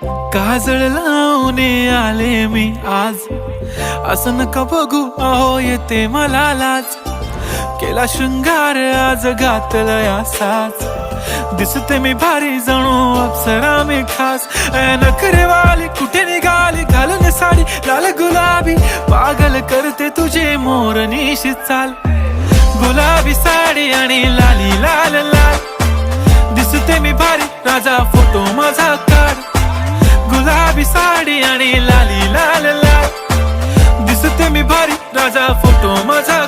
काजळ लावून आले मी आज, असं नका बघू अहो येते मला लाज. केला शृंगार आज घातलाय असाच, दिसते मी भारी जणू अप्सरा मी खास. नखरेवाली कुठे निघाली घालून साडी लाल गुलाबी, पागल करते तुझे मोरनीशी चाल. गुलाबी साडी आणि लाली लाल लाल, दिसते मी भारी राजा फोटो माझा काढ. गुलाबी साडी आणि लाली लाल लाल, दिसते मी भारी राजा फोटो माझा